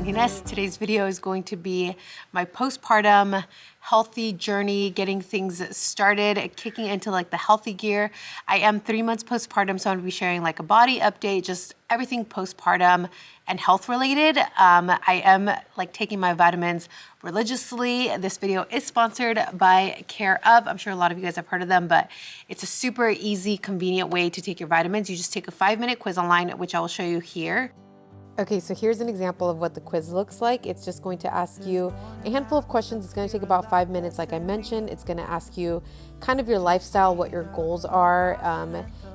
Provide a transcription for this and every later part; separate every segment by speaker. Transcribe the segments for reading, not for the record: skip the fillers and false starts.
Speaker 1: Sanjines. Today's video is going to be my postpartum healthy journey, getting things started, kicking into like the healthy gear. I am 3 months postpartum, so I'm gonna be sharing like a body update, just everything postpartum and health related. I am like taking my vitamins religiously. This video is sponsored by Care Of. I'm sure a lot of you guys have heard of them, but it's a super easy, convenient way to take your vitamins. You just take a 5-minute quiz online, which I will show you here. Okay, so here's an example of what the quiz looks like. It's just going to ask you a handful of questions. It's going to take about 5 minutes, like I mentioned. It's going to ask you kind of your lifestyle, what your goals are.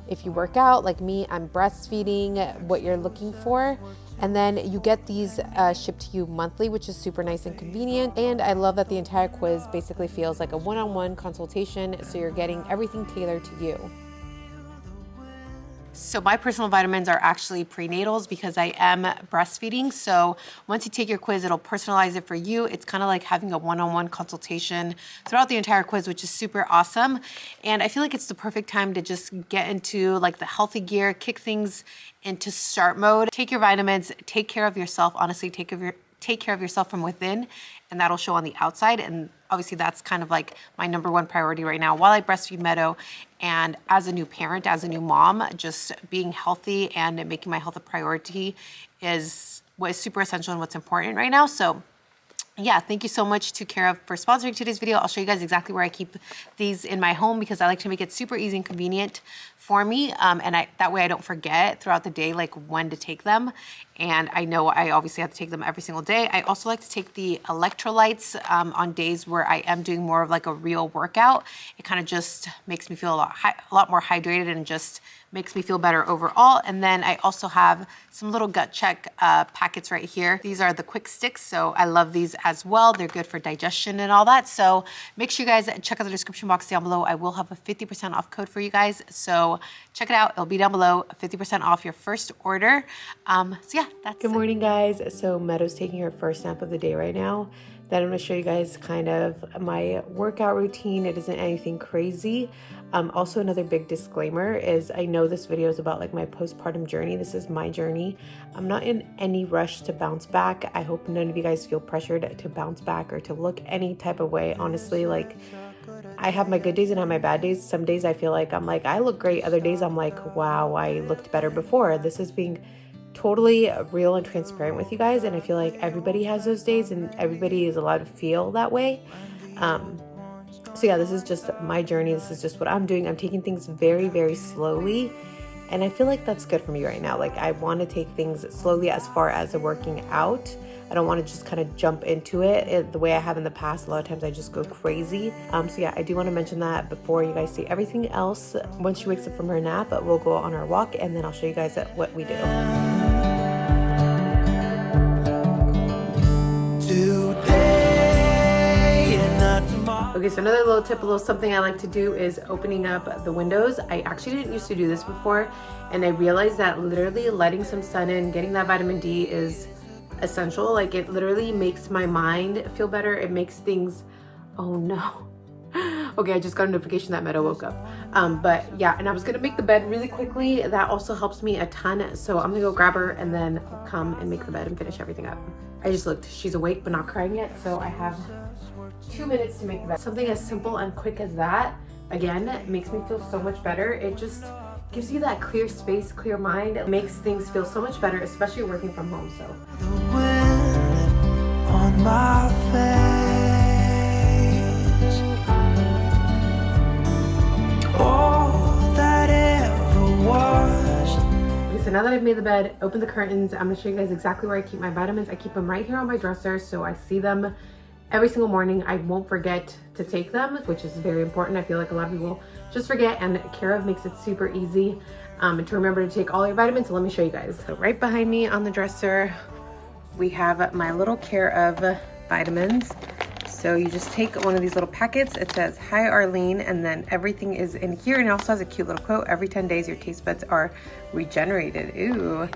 Speaker 1: If you work out, like me, I'm breastfeeding, what you're looking for. And then you get these shipped to you monthly, which is super nice and convenient. And I love that the entire quiz basically feels like a one-on-one consultation, so you're getting everything tailored to you. So my personal vitamins are actually prenatals because I am breastfeeding. So once you take your quiz, it'll personalize it for you. It's kind of like having a one-on-one consultation throughout the entire quiz, which is super awesome. And I feel like it's the perfect time to just get into like the healthy gear, kick things into start mode. Take your vitamins, take care of yourself. Honestly, take care of yourself from within, and that'll show on the outside. And obviously that's kind of like my #1 priority right now while I breastfeed Meadow. And as a new parent, as a new mom, just being healthy and making my health a priority is what is super essential and what's important right now. So yeah, thank you so much to Care Of for sponsoring today's video. I'll show you guys exactly where I keep these in my home because I like to make it super easy and convenient for me. And that way I don't forget throughout the day, like when to take them. And I know I obviously have to take them every single day. I also like to take the electrolytes on days where I am doing more of like a real workout. It kind of just makes me feel a lot more hydrated and just makes me feel better overall. And then I also have some little gut check packets right here. These are the quick sticks, so I love these as well. They're good for digestion and all that. So make sure you guys check out the description box down below. I will have a 50% off code for you guys. So check it out. It'll be down below, 50% off your first order. So yeah, that's Good morning, guys. So Meadow's taking her first nap of the day right now. Then I'm going to show you guys kind of my workout routine. It isn't anything crazy. Also, another big disclaimer is I know this video is about like my postpartum journey. This is my journey. I'm not in any rush to bounce back. I hope none of you guys feel pressured to bounce back or to look any type of way. Honestly, like I have my good days and I have my bad days. Some days I feel like I'm like, I look great. Other days I'm like, wow, I looked better before. This is being totally real and transparent with you guys, and I feel like everybody has those days and everybody is allowed to feel that way. So yeah, this is just my journey. This is just what I'm doing. I'm taking things very, very slowly, and I feel like that's good for me right now. Like I want to take things slowly as far as the working out. I don't want to just kind of jump into it the way I have in the past. A lot of times I just go crazy. So yeah, I do want to mention that before you guys see everything else. Once she wakes up from her nap, we'll go on our walk and then I'll show you guys what we do. Okay, so another little tip, a little something I like to do is opening up the windows. I actually didn't used to do this before, and I realized that literally letting some sun in, getting that vitamin D is essential. Like it literally makes my mind feel better. It makes things, oh no. Okay, I just got a notification that Meadow woke up. But yeah, and I was gonna make the bed really quickly. That also helps me a ton. So I'm gonna go grab her and then come and make the bed and finish everything up. I just looked, she's awake but not crying yet. So I have 2 minutes to make the bed. Something as simple and quick as that, again, makes me feel so much better. It just gives you that clear space, clear mind. It makes things feel so much better, especially working from home, so. The wind on my face, all that ever was. Okay, so now that I've made the bed, open the curtains, I'm gonna show you guys exactly where I keep my vitamins. I keep them right here on my dresser, so I see them every single morning. I won't forget to take them, which is very important. I feel like a lot of people just forget, and Care Of makes it super easy to remember to take all your vitamins. So let me show you guys. So right behind me on the dresser, we have my little Care Of vitamins. So you just take one of these little packets. It says, "Hi Arlyne," and then everything is in here, and it also has a cute little quote. Every 10 days, your taste buds are regenerated. Ooh.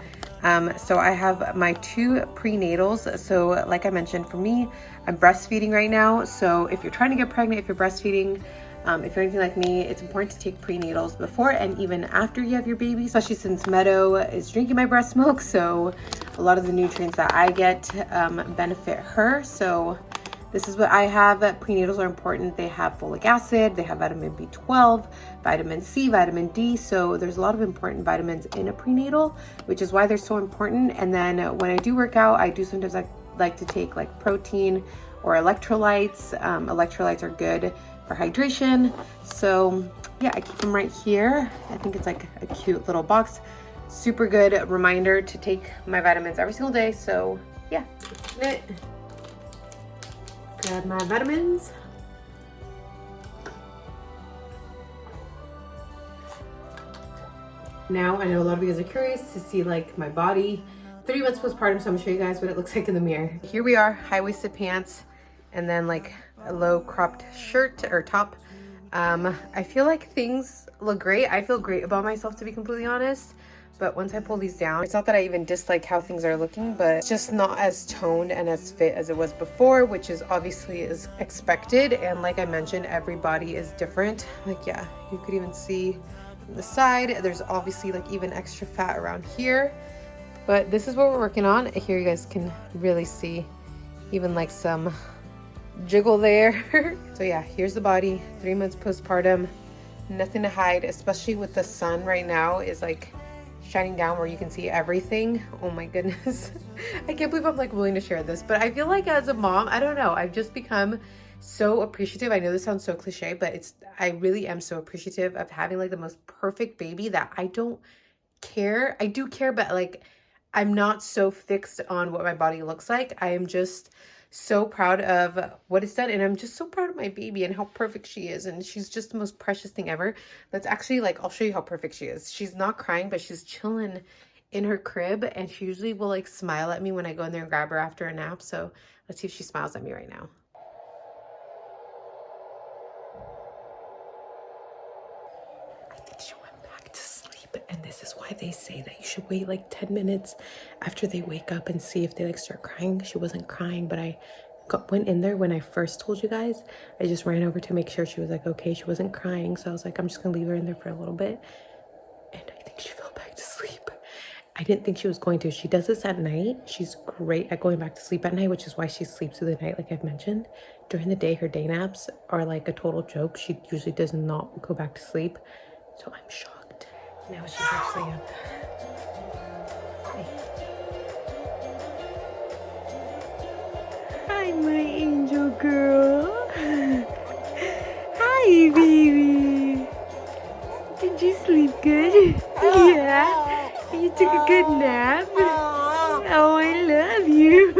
Speaker 1: So I have my 2 prenatals. So like I mentioned, for me, I'm breastfeeding right now. So if you're trying to get pregnant, if you're breastfeeding, If you're anything like me, it's important to take prenatals before and even after you have your baby, especially since Meadow is drinking my breast milk. So a lot of the nutrients that I get benefit her. So this is what I have. Prenatals are important. They have folic acid, they have vitamin B12, vitamin C, vitamin D. So there's a lot of important vitamins in a prenatal, which is why they're so important. And then when I do work out, I do sometimes like to take like protein or electrolytes. Electrolytes are good for hydration. So yeah, I keep them right here. I think it's like a cute little box. Super good reminder to take my vitamins every single day. So yeah, grab my vitamins. Now I know a lot of you guys are curious to see like my body 3 months postpartum, so I'm gonna show you guys what it looks like in the mirror. Here we are, high-waisted pants, and then like a low cropped shirt or top. I feel like things look great. I feel great about myself, to be completely honest. But once I pull these down, it's not that I even dislike how things are looking, but it's just not as toned and as fit as it was before, which is obviously is expected. And like I mentioned, every body is different. Like, yeah, you could even see from the side, there's obviously like even extra fat around here. But this is what we're working on. Here you guys can really see even like some jiggle there. So yeah, here's the body, 3 months postpartum, nothing to hide, especially with the sun right now is like shining down where you can see everything. Oh my goodness. I can't believe I'm like willing to share this, but I feel like as a mom, I don't know, I've just become so appreciative. I know this sounds so cliche, but I really am so appreciative of having like the most perfect baby that I don't care. I do care, but like I'm not so fixed on what my body looks like. I am just so proud of what it's done, and I'm just so proud of my baby and how perfect she is, and she's just the most precious thing ever. That's actually like, I'll show you how perfect she is. She's not crying, but she's chilling in her crib, and she usually will like smile at me when I go in there and grab her after a nap. So let's see if she smiles at me right now. I think she went back to sleep, and this is why they say that you should wait like 10 minutes after they wake up and see if they like start crying. She wasn't crying, but I went in there when I first told you guys. I just ran over to make sure she was like okay. She wasn't crying, so I was like, I'm just gonna leave her in there for a little bit, and I think she fell back to sleep. I didn't think she was going to. She does this at night. She's great at going back to sleep at night, which is why she sleeps through the night, like I've mentioned. During the day, her day naps are like a total joke. She usually does not go back to sleep, so I'm shocked. Now she's actually up. Hi, my angel girl. Hi, baby. Did you sleep good? Yeah. You took a good nap. Oh, I love you.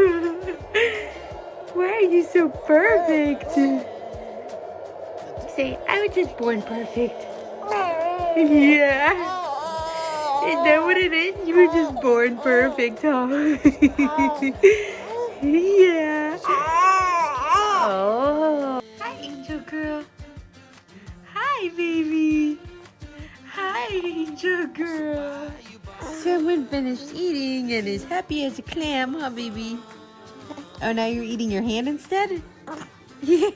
Speaker 1: Why are you so perfect? Say, I was just born perfect. Yeah. Is that what it is? You were just born perfect, huh? Yeah. Oh. Hi, angel girl. Hi, baby. Hi, angel girl. Someone finished eating and is happy as a clam, huh, baby? Oh, now you're eating your hand instead? Yeah.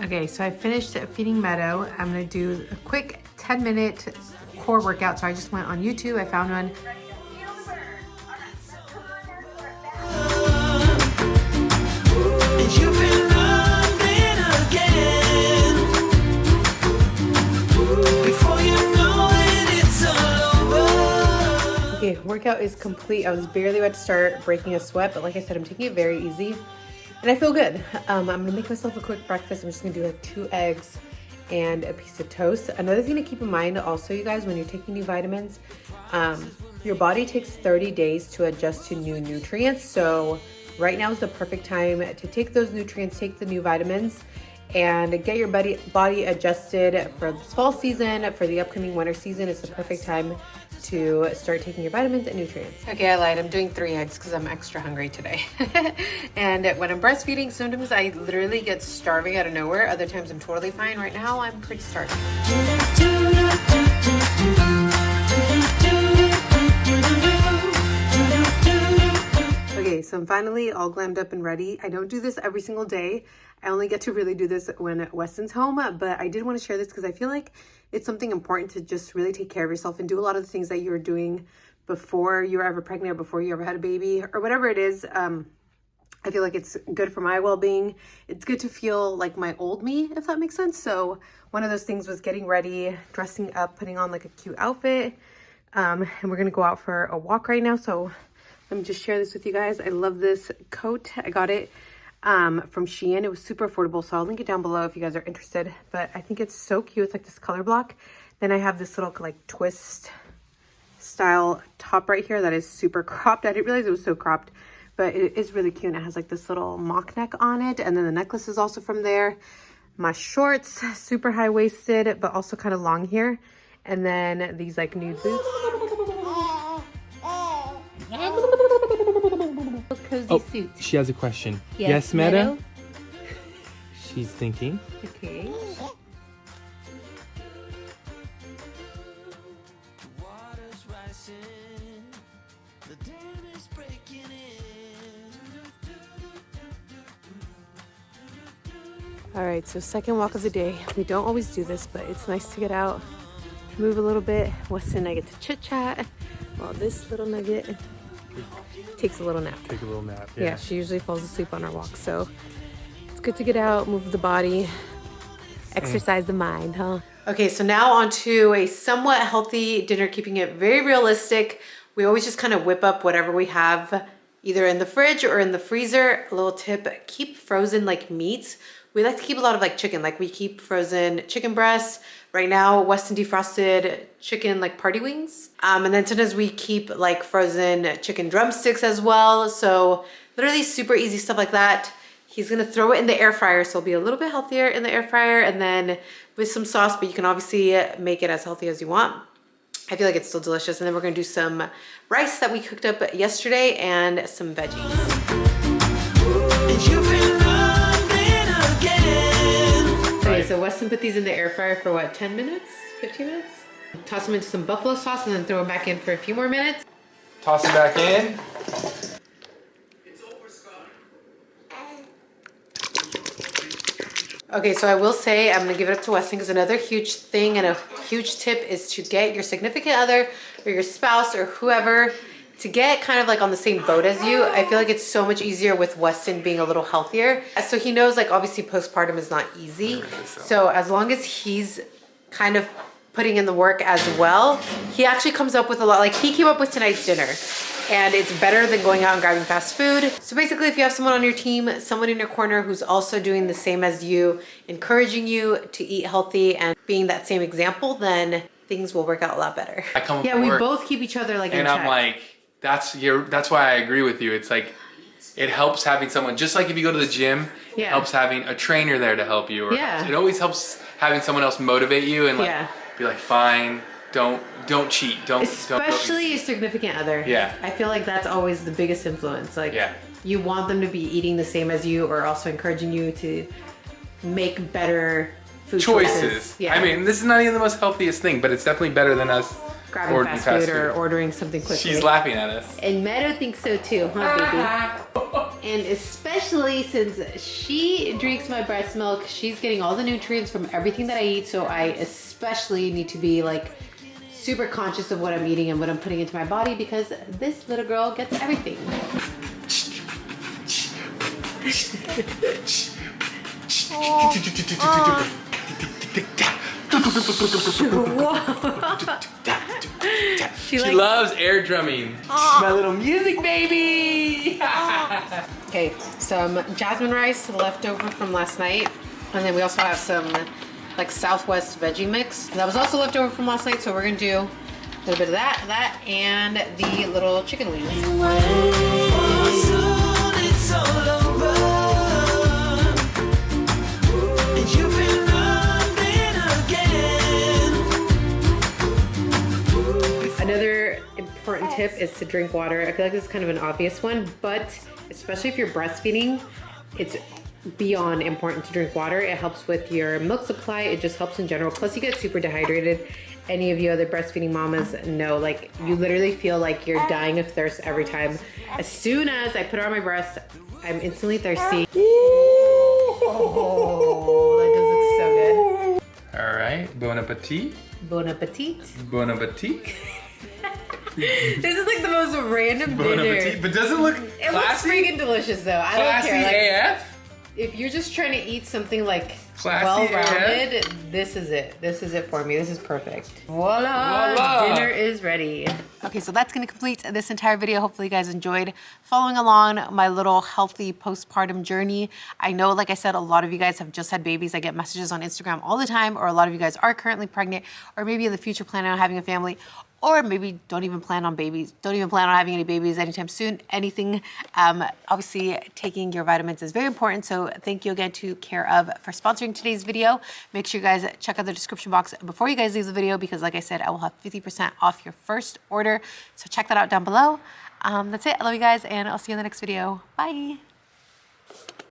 Speaker 1: Okay, so I finished feeding Meadow. I'm gonna do a quick 10-minute core workout. So I just went on YouTube. I found one. Okay, workout is complete. I was barely about to start breaking a sweat, but like I said, I'm taking it very easy and I feel good. I'm gonna make myself a quick breakfast. I'm just gonna do like 2 eggs and a piece of toast. Another thing to keep in mind also, you guys, when you're taking new vitamins, your body takes 30 days to adjust to new nutrients. So right now is the perfect time to take those nutrients, take the new vitamins, and get your body adjusted for this fall season, for the upcoming winter season. It's the perfect time to start taking your vitamins and nutrients. Okay, I lied. I'm doing 3 eggs because I'm extra hungry today. And when I'm breastfeeding, sometimes I literally get starving out of nowhere. Other times I'm totally fine. Right now, I'm pretty starving. Okay, Okay, so I'm finally all glammed up and ready. I don't do this every single day. I only get to really do this when Weston's home, but I did want to share this because I feel like it's something important to just really take care of yourself and do a lot of the things that you were doing before you were ever pregnant or before you ever had a baby or whatever it is. I feel like it's good for my well-being. It's good to feel like my old me, if that makes sense. So one of those things was getting ready, dressing up, putting on like a cute outfit. And we're gonna go out for a walk right now. So let me just share this with you guys. I love this coat. I got it from Shein. It was super affordable, so I'll link it down below if you guys are interested. But I think it's so cute. It's like this color block. Then I have this little like twist style top right here that is super cropped. I didn't realize it was so cropped, but it is really cute. And it has like this little mock neck on it. And then the necklace is also from there. My shorts, super high-waisted, but also kind of long here. And then these like nude boots. Cozy suit.
Speaker 2: She has a question.
Speaker 1: Yes,
Speaker 2: Meta? She's thinking.
Speaker 1: Okay. All right, so second walk of the day. We don't always do this, but it's nice to get out, move a little bit. Weston and I get to chit chat while this little nugget takes a little nap.
Speaker 2: Take a little nap.
Speaker 1: Yeah, she usually falls asleep on our walk, so it's good to get out, move the body, exercise the mind, huh? Okay, so now on to a somewhat healthy dinner, keeping it very realistic. We always just kind of whip up whatever we have, either in the fridge or in the freezer. A little tip, keep frozen like meats. We like to keep a lot of like chicken, like we keep frozen chicken breasts. Right now, Weston defrosted chicken like party wings. And then sometimes we keep like frozen chicken drumsticks as well. So literally super easy stuff like that. He's gonna throw it in the air fryer, so it'll be a little bit healthier in the air fryer, and then with some sauce, but you can obviously make it as healthy as you want. I feel like it's still delicious. And then we're gonna do some rice that we cooked up yesterday and some veggies. Okay, so Weston put these in the air fryer for what, 10 minutes? 15 minutes? Toss them into some buffalo sauce and then throw them back in for a few more minutes.
Speaker 2: Toss it back in.
Speaker 1: Okay, so I will say, I'm gonna give it up to Weston, because another huge thing and a huge tip is to get your significant other or your spouse or whoever to get kind of like on the same boat as you. I feel like it's so much easier with Weston being a little healthier. So he knows like obviously postpartum is not easy. So as long as he's kind of putting in the work as well, he actually comes up with a lot. Like he came up with tonight's dinner, and it's better than going out and grabbing fast food. So basically, if you have someone on your team, someone in your corner who's also doing the same as you, encouraging you to eat healthy and being that same example, then things will work out a lot better.
Speaker 2: I come
Speaker 1: yeah, we both keep each other like in
Speaker 2: and
Speaker 1: check.
Speaker 2: I'm like, that's why I agree with you. It's like, it helps having someone, just like if you go to the gym, it helps having a trainer there to help you. Or it always helps having someone else motivate you and like be like, fine, don't cheat.
Speaker 1: Especially a significant other.
Speaker 2: Yeah.
Speaker 1: I feel like that's always the biggest influence. Like you want them to be eating the same as you, or also encouraging you to make better food choices.
Speaker 2: Yeah. I mean, this is not even the most healthiest thing, but it's definitely better than us
Speaker 1: grabbing fast food or ordering something quickly.
Speaker 2: She's laughing at us.
Speaker 1: And Meadow thinks so too, huh, baby? And especially since she drinks my breast milk, she's getting all the nutrients from everything that I eat. So I especially need to be like super conscious of what I'm eating and what I'm putting into my body, because this little girl gets everything.
Speaker 2: She loves air drumming. My little music baby.
Speaker 1: Okay, some jasmine rice left over from last night, and then we also have some like Southwest veggie mix that was also left over from last night. So we're gonna do a little bit of that, and the little chicken wings. Another important tip is to drink water. I feel like this is kind of an obvious one, but especially if you're breastfeeding, it's beyond important to drink water. It helps with your milk supply. It just helps in general. Plus you get super dehydrated. any of you other breastfeeding mamas know, like you literally feel like you're dying of thirst every time. As soon as I put her on my breast, I'm instantly thirsty. Oh, that does look so good.
Speaker 2: All right, bon appetit.
Speaker 1: Bon appetit.
Speaker 2: Bon appetit.
Speaker 1: This is like the most random
Speaker 2: Bon
Speaker 1: dinner.
Speaker 2: appetit, but does it look
Speaker 1: It looks
Speaker 2: classy?
Speaker 1: freaking delicious though. I
Speaker 2: Classy
Speaker 1: don't care. Like,
Speaker 2: AF?
Speaker 1: if you're just trying to eat something like
Speaker 2: Classy
Speaker 1: well-rounded, this is it. This is it for me. This is perfect. Voila!
Speaker 2: Voila.
Speaker 1: Dinner is ready. Okay, so that's gonna complete this entire video. Hopefully you guys enjoyed following along my little healthy postpartum journey. I know, like I said, a lot of you guys have just had babies. I get messages on Instagram all the time, or a lot of you guys are currently pregnant, or maybe in the future planning on having a family, or maybe don't even plan on having any babies anytime soon, anything. Obviously, taking your vitamins is very important. So thank you again to Care of for sponsoring today's video. Make sure you guys check out the description box before you guys leave the video, because like I said, I will have 50% off your first order. So check that out down below. That's it. I love you guys, and I'll see you in the next video. Bye.